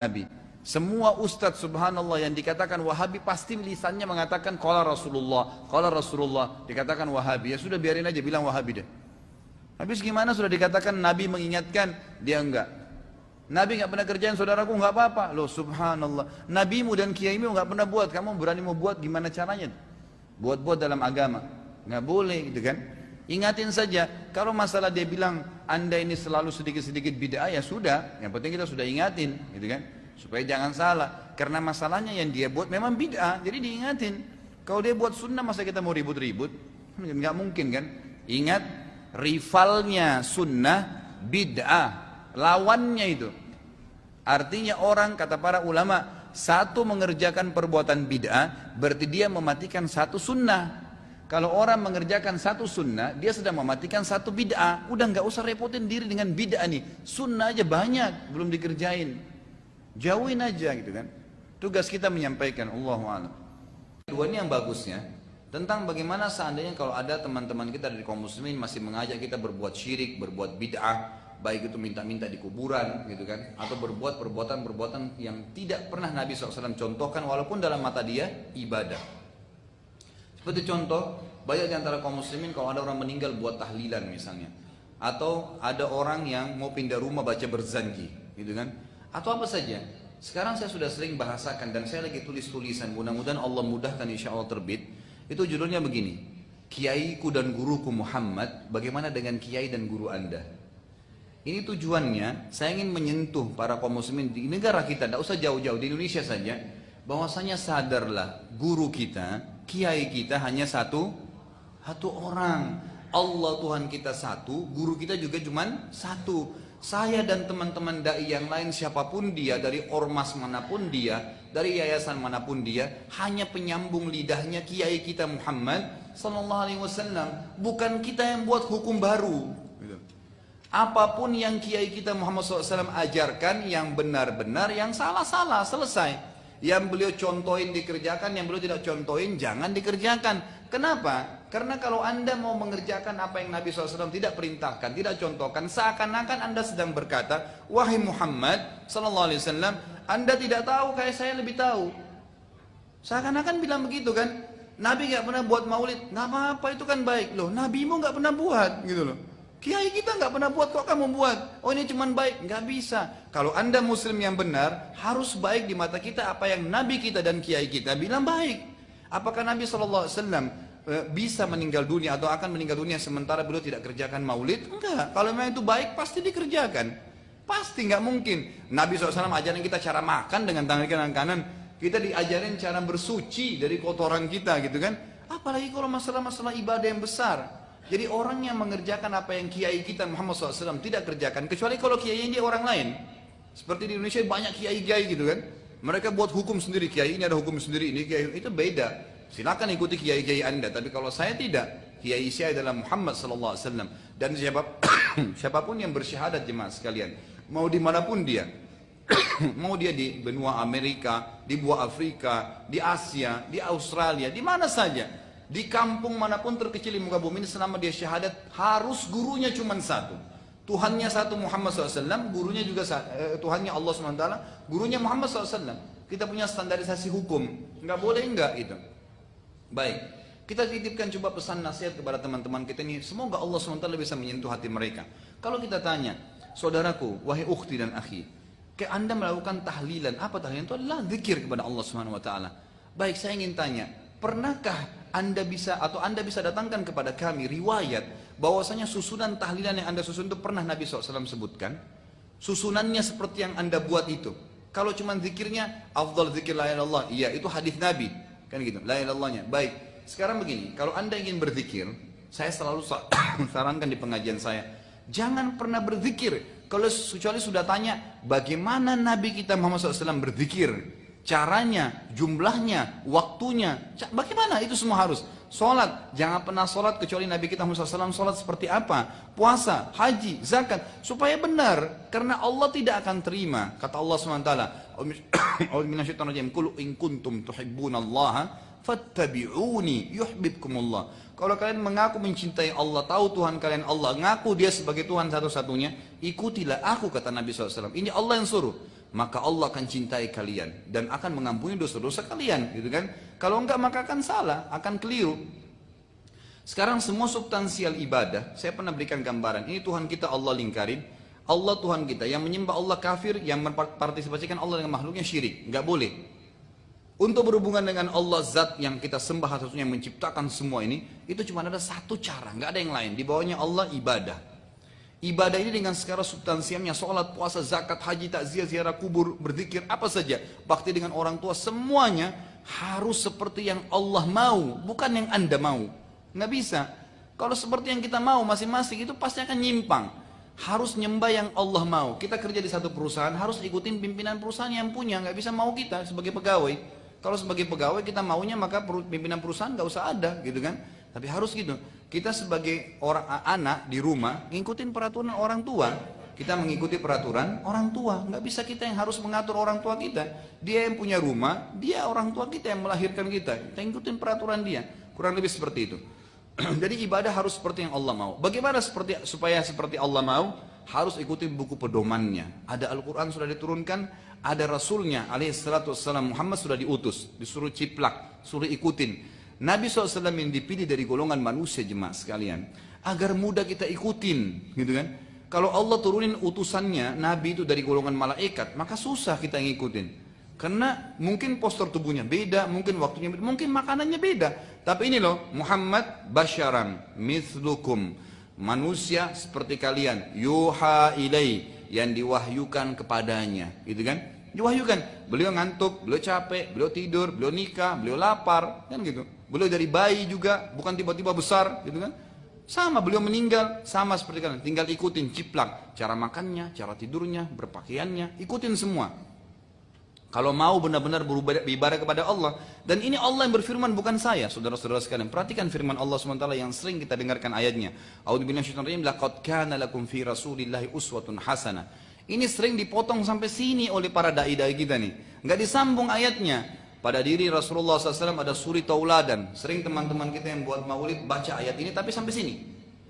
Nabi. Semua ustadz subhanallah yang dikatakan Wahabi pasti lisannya mengatakan qala Rasulullah, dikatakan Wahabi. Ya sudah biarin aja bilang Wahabi deh. Habis gimana sudah dikatakan Nabi mengingatkan, dia enggak. Nabi enggak pernah kerjain, saudaraku enggak apa-apa. Loh subhanallah. Nabimu dan kiaimu enggak pernah buat, kamu berani mau buat, gimana caranya? Buat-buat dalam agama. Enggak boleh gitu kan. Ingatin saja, kalau masalah dia bilang Anda ini selalu sedikit-sedikit bid'ah, ya sudah, yang penting kita sudah ingatin, gitu kan, supaya jangan salah. Karena masalahnya yang dia buat memang bid'ah, jadi diingatin. Kalau dia buat sunnah, masa kita mau ribut-ribut? Nggak mungkin kan? Ingat, rivalnya sunnah bid'ah, lawannya itu. Artinya orang, kata para ulama, satu mengerjakan perbuatan bid'ah, berarti dia mematikan satu sunnah. Kalau orang mengerjakan satu sunnah, dia sedang mematikan satu bid'ah. Udah nggak usah repotin diri dengan bid'ah nih. Sunnah aja banyak, belum dikerjain. Jauhin aja gitu kan. Tugas kita menyampaikan, Allahu a'lam. Kedua ini yang bagusnya, tentang bagaimana seandainya kalau ada teman-teman kita dari kaum muslimin masih mengajak kita berbuat syirik, berbuat bid'ah, baik itu minta-minta di kuburan gitu kan, atau berbuat perbuatan-perbuatan yang tidak pernah Nabi SAW contohkan walaupun dalam mata dia ibadah. Seperti contoh, banyak di antara kaum muslimin kalau ada orang meninggal buat tahlilan misalnya, atau ada orang yang mau pindah rumah baca berzanji, gitu kan, atau apa saja. Sekarang saya sudah sering bahasakan dan saya lagi tulis tulisan, mudah-mudahan Allah mudahkan insya Allah terbit. Itu judulnya begini, Kiaiku dan Guruku Muhammad, bagaimana dengan kiai dan guru Anda? Ini tujuannya, saya ingin menyentuh para kaum muslimin di negara kita, tidak usah jauh-jauh, di Indonesia saja, bahwasanya sadarlah guru kita, kiai kita hanya satu orang. Allah Tuhan kita satu, guru kita juga cuma satu. Saya dan teman-teman dai yang lain siapapun dia, dari ormas manapun dia, dari yayasan manapun dia, hanya penyambung lidahnya kiai kita Muhammad sallallahu alaihi wasallam. Bukan kita yang buat hukum baru. Apapun yang kiai kita Muhammad SAW ajarkan, yang benar-benar, yang salah-salah, selesai. Yang beliau contohin dikerjakan, yang beliau tidak contohin jangan dikerjakan. Kenapa? Karena kalau Anda mau mengerjakan apa yang Nabi SAW tidak perintahkan, tidak contohkan, seakan-akan Anda sedang berkata, wahai Muhammad SAW, Anda tidak tahu, kayak saya lebih tahu. Seakan-akan bilang begitu kan. Nabi gak pernah buat maulid, gak apa-apa, itu kan baik. Loh, Nabimu gak pernah buat gitu loh. Kiai kita nggak pernah buat, kok kamu buat? Oh ini cuman baik, nggak bisa. Kalau Anda muslim yang benar, harus baik di mata kita apa yang Nabi kita dan kiai kita bilang baik. Apakah Nabi SAW bisa meninggal dunia atau akan meninggal dunia sementara beliau tidak kerjakan maulid? Enggak. Kalau memang itu baik, pasti dikerjakan. Pasti nggak mungkin. Nabi SAW ajarin kita cara makan dengan tangan kanan. Kita diajarin cara bersuci dari kotoran kita gitu kan. Apalagi kalau masalah-masalah ibadah yang besar. Jadi orang yang mengerjakan apa yang kiai kita Muhammad SAW tidak kerjakan, kecuali kalau kiai dia orang lain. Seperti di Indonesia banyak kiai-kiai gitu kan. Mereka buat hukum sendiri, kiai ini ada hukum sendiri, ini kiai itu beda. Silakan ikuti kiai-kiai Anda, tapi kalau saya tidak, kiai saya adalah Muhammad SAW. Dan siapapun yang bersyahadat jemaah sekalian, mau dimanapun dia, mau dia di benua Amerika, di benua Afrika, di Asia, di Australia, di mana saja. Di kampung manapun terkecil di muka bumi ini, selama dia syahadat, harus gurunya cuma satu. Tuhannya satu Muhammad SAW, gurunya juga Tuhannya Allah SWT, gurunya Muhammad SAW. Kita punya standarisasi hukum, nggak boleh enggak itu. Baik, kita titipkan coba pesan nasihat kepada teman-teman kita ini, semoga Allah SWT bisa menyentuh hati mereka. Kalau kita tanya, saudaraku, wahai ukhti dan akhi, kayak Anda melakukan tahlilan, apa tahlilan? Itu adalah zikir kepada Allah SWT. Baik, saya ingin tanya, pernahkah Anda bisa datangkan kepada kami riwayat bahwasanya susunan tahlilan yang Anda susun itu pernah Nabi SAW sebutkan? Susunannya seperti yang Anda buat itu. Kalau cuma zikirnya afdal zikir la ilaha illallah, iya itu hadis Nabi, kan gitu, la ilaha illallahnya. Baik, sekarang begini, kalau Anda ingin berzikir, saya selalu sarankan di pengajian saya, jangan pernah berzikir kalau kecuali sudah tanya bagaimana Nabi kita Muhammad SAW berzikir. Caranya, jumlahnya, waktunya, bagaimana itu semua harus. Sholat, jangan pernah sholat kecuali Nabi kita Muhammad SAW sholat seperti apa. Puasa, haji, zakat, supaya benar. Karena Allah tidak akan terima. Kata Allah SWT, Qul in kuntum tuhibbunallaha fattabi'uni yuhibbukumullah. Kalau kalian mengaku mencintai Allah, tahu Tuhan kalian Allah, ngaku dia sebagai Tuhan satu-satunya, ikutilah aku, kata Nabi SAW. Ini Allah yang suruh. maka Allah akan cintai kalian dan akan mengampuni dosa-dosa kalian, gitu kan? Kalau enggak maka akan salah, akan keliru. Sekarang semua substansial ibadah, saya pernah berikan gambaran, ini Tuhan kita Allah lingkarin, Allah Tuhan kita, yang menyembah Allah kafir, yang mempartisipasikan Allah dengan makhluknya syirik, nggak boleh. Untuk berhubungan dengan Allah zat yang kita sembah satu-satunya yang menciptakan semua ini, itu cuma ada satu cara, nggak ada yang lain. Di bawahnya Allah ibadah. Ibadah ini dengan skala substansialnya, sholat, puasa, zakat, haji, takziah, ziarah kubur, berzikir, apa saja. Bakti dengan orang tua, semuanya harus seperti yang Allah mau, bukan yang Anda mau. Nggak bisa. Kalau seperti yang kita mau masing-masing itu pasti akan nyimpang. Harus nyembah yang Allah mau. Kita kerja di satu perusahaan, harus ikutin pimpinan perusahaan yang punya, nggak bisa mau kita sebagai pegawai. Kalau sebagai pegawai kita maunya maka pimpinan perusahaan nggak usah ada, gitu kan? Tapi harus gitu. Kita sebagai orang anak di rumah ngikutin peraturan orang tua. Kita mengikuti peraturan orang tua. Nggak bisa kita yang harus mengatur orang tua kita. Dia yang punya rumah, dia orang tua kita yang melahirkan kita. Kita ngikutin peraturan dia. Kurang lebih seperti itu. Jadi ibadah harus seperti yang Allah mau. Bagaimana supaya seperti Allah mau? Harus ikuti buku pedomannya. Ada Al-Quran sudah diturunkan, ada Rasulnya alaihissalatu wassalam Muhammad sudah diutus, disuruh ciplak, suruh ikutin. Nabi SAW yang dipilih dari golongan manusia jemaah sekalian, agar mudah kita ikutin, gitu kan? Kalau Allah turunin utusannya, Nabi itu dari golongan malaikat, maka susah kita ngikutin. Karena mungkin postur tubuhnya beda, mungkin waktunya beda, mungkin makanannya beda. Tapi ini loh, Muhammad basyaran mithlukum, manusia seperti kalian, yuha ilai, yang diwahyukan kepadanya, gitu kan? Diwahyukan, beliau ngantuk, beliau capek, beliau tidur, beliau nikah, beliau lapar, kan gitu. Beliau dari bayi juga, bukan tiba-tiba besar, gitu kan? Sama, beliau meninggal, sama seperti kalian. Tinggal ikutin, ciplak, cara makannya, cara tidurnya, berpakaiannya, ikutin semua. Kalau mau benar-benar beribadah kepada Allah. Dan ini Allah yang berfirman, bukan saya, saudara-saudara sekalian. Perhatikan firman Allah SWT yang sering kita dengarkan ayatnya. A'udzubillahi minasyaitonir rajim, laqad kana lakum fi rasulillahi uswatun hasanah. Ini sering dipotong sampai sini oleh para dai-dai kita nih. Nggak disambung ayatnya. Pada diri Rasulullah SAW ada suri tauladan. Sering teman-teman kita yang buat maulid baca ayat ini tapi sampai sini.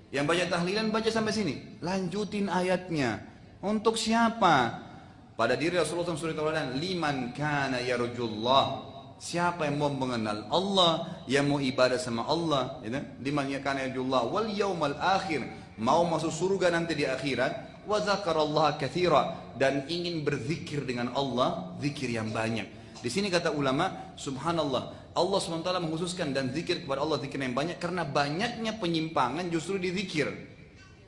Yang baca tahlilan baca sampai sini. Lanjutin ayatnya. Untuk siapa? Pada diri Rasulullah SAW suri tauladan. Liman kana yarjullah. Siapa yang mau mengenal Allah, yang mau ibadah sama Allah, gitu? Liman kana yarjullah wal yaumal akhir. Mau masuk surga nanti di akhirat. Wa zakarallaha katsira, dan ingin berzikir dengan Allah, zikir yang banyak. Di sini kata ulama, subhanallah, Allah SWT mengkhususkan dan zikir kepada Allah zikir yang banyak karena banyaknya penyimpangan justru di zikir.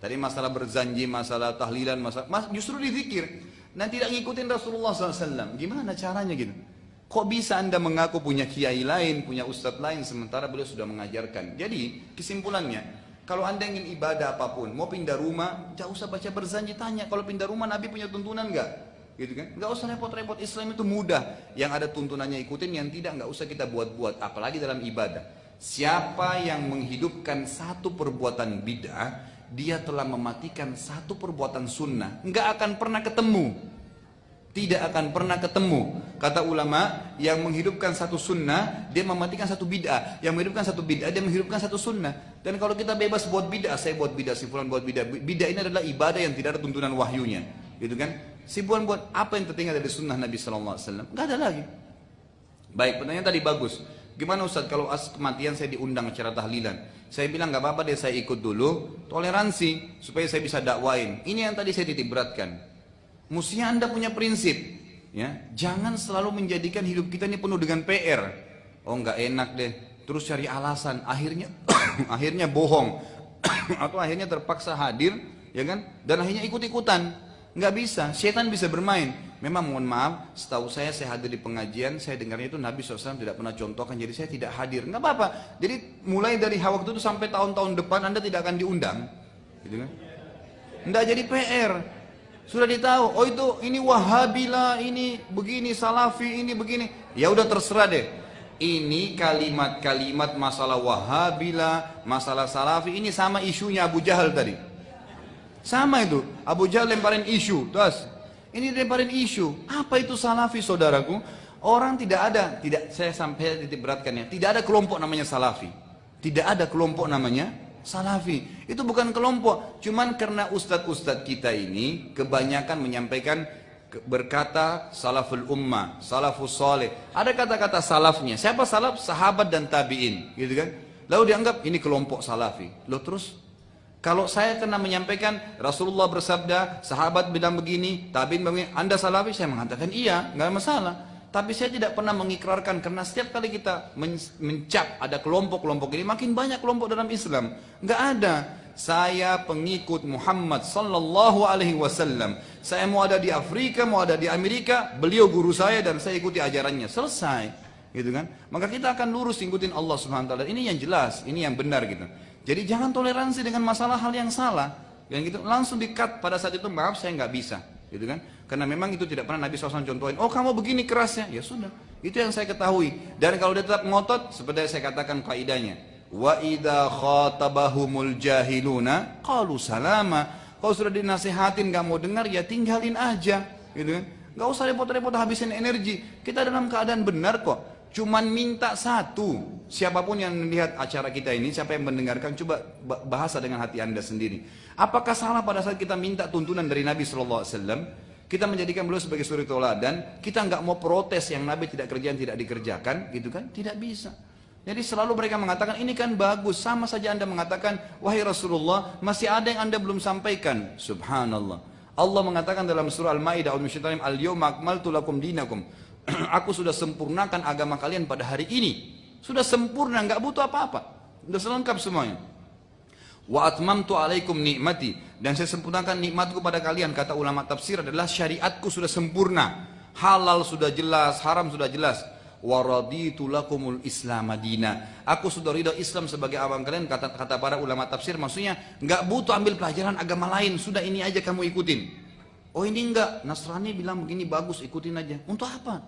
Tadi masalah berzanji, masalah tahlilan, justru di zikir. Dan tidak ngikutin Rasulullah SAW. Gimana caranya gitu? Kok bisa anda mengaku punya kiai lain, punya ustadz lain, sementara beliau sudah mengajarkan. Jadi kesimpulannya, kalau anda ingin ibadah apapun, mau pindah rumah, jangan usah baca berzanji, tanya. Kalau pindah rumah Nabi punya tuntunan enggak? Gitu kan? Nggak usah repot-repot, Islam itu mudah. Yang ada tuntunannya ikutin, yang tidak nggak usah kita buat-buat, apalagi dalam ibadah. Siapa yang menghidupkan satu perbuatan bid'ah, dia telah mematikan satu perbuatan sunnah. Nggak akan pernah ketemu, tidak akan pernah ketemu. Kata ulama, yang menghidupkan satu sunnah, dia mematikan satu bid'ah. Yang menghidupkan satu bid'ah, dia menghidupkan satu sunnah. Dan kalau kita bebas buat bid'ah, saya buat bid'ah, si fulan buat bid'ah. Bid'ah ini adalah ibadah yang tidak ada tuntunan wahyunya, gitu kan? Si buan buat apa yang tertinggal dari sunnah Nabi SAW? Gak ada lagi. Baik, pertanyaan tadi bagus. Gimana Ustaz kalau kematian saya diundang acara tahlilan? Saya bilang gak apa-apa deh, saya ikut dulu. Toleransi supaya saya bisa dakwain. Ini yang tadi saya titik beratkan. Mestinya anda punya prinsip, ya. Jangan selalu menjadikan hidup kita ini penuh dengan PR. Oh gak enak deh. Terus cari alasan. Akhirnya akhirnya bohong atau akhirnya terpaksa hadir, ya kan? Dan akhirnya ikut-ikutan. Nggak bisa, setan bisa bermain. Memang mohon maaf, setahu saya hadir di pengajian, saya dengarnya itu Nabi SAW tidak pernah contohkan, jadi saya tidak hadir. Nggak apa-apa. Jadi mulai dari waktu itu sampai tahun-tahun depan Anda tidak akan diundang, gitu kan? Nggak jadi PR. Sudah ditahu, oh itu ini Wahabila, ini begini, Salafi, ini begini. Ya udah terserah deh. Ini kalimat-kalimat masalah Wahabila, masalah Salafi, ini sama isunya Abu Jahal tadi. Sama itu, Abu Jahal lemparin isu, terus ini lemparin isu. Apa itu Salafi, saudaraku? Orang tidak ada, saya sampai titik beratkannya, tidak ada kelompok namanya Salafi. Tidak ada kelompok namanya Salafi. Itu bukan kelompok, cuman karena ustadz-ustadz kita ini kebanyakan menyampaikan berkata salaful ummah, salafus soleh. Ada kata-kata salafnya. Siapa salaf? Sahabat dan tabi'in, gitu kan? Lalu dianggap ini kelompok salafi. Loh terus, kalau saya kena menyampaikan Rasulullah bersabda, sahabat bilang begini, tabi'in begini, Anda salafi? Saya mengatakan iya, nggak masalah. Tapi saya tidak pernah mengikrarkan, karena setiap kali kita mencap ada kelompok-kelompok ini, makin banyak kelompok dalam Islam. Nggak ada. Saya pengikut Muhammad sallallahu alaihi wasallam. Saya mau ada di Afrika, mau ada di Amerika, beliau guru saya dan saya ikuti ajarannya. Selesai, gitu kan? Maka kita akan lurus ikutin Allah Subhanahu wa taala. Ini yang jelas, ini yang benar gitu. Jadi jangan toleransi dengan masalah hal yang salah. Yang gitu langsung di-cut pada saat itu, maaf saya nggak bisa, gitu kan? Karena memang itu tidak pernah Nabi SAW contohin. Oh kamu begini kerasnya, ya sudah. Itu yang saya ketahui. Dan kalau dia tetap ngotot, seperti yang saya katakan kaidahnya. Wa idza khatabahumul jahiluna qalu salama. Kalau sudah dinasihatin nggak mau dengar, ya tinggalin aja, gitu kan? Nggak usah repot-repot habisin energi. Kita dalam keadaan benar kok. Cuman minta satu. Siapapun yang melihat acara kita ini, siapa yang mendengarkan, coba bahasa dengan hati Anda sendiri. Apakah salah pada saat kita minta tuntunan dari Nabi SAW? Kita menjadikan beliau sebagai suri tauladan, kita nggak mau protes yang Nabi tidak kerjakan, tidak dikerjakan, gitu kan? Tidak bisa. Jadi selalu mereka mengatakan ini kan bagus, sama saja Anda mengatakan wahai Rasulullah masih ada yang Anda belum sampaikan. Subhanallah. Allah mengatakan dalam surah Al-Maidah al-yawma akmaltu lakum dinakum. Aku sudah sempurnakan agama kalian pada hari ini. Sudah sempurna, nggak butuh apa-apa. Sudah selengkap semuanya. Wa atmamtu alaikum nikmati, dan saya sempurnakan nikmatku pada kalian. Kata ulama tafsir adalah syariatku sudah sempurna. Halal sudah jelas, haram sudah jelas. Wa raditu lakumul Islam madina. Aku sudah ridha Islam sebagai agama kalian, kata para ulama tafsir, maksudnya nggak butuh ambil pelajaran agama lain, sudah ini aja kamu ikutin. Oh ini enggak, Nasrani bilang begini bagus, ikutin aja. Untuk apa?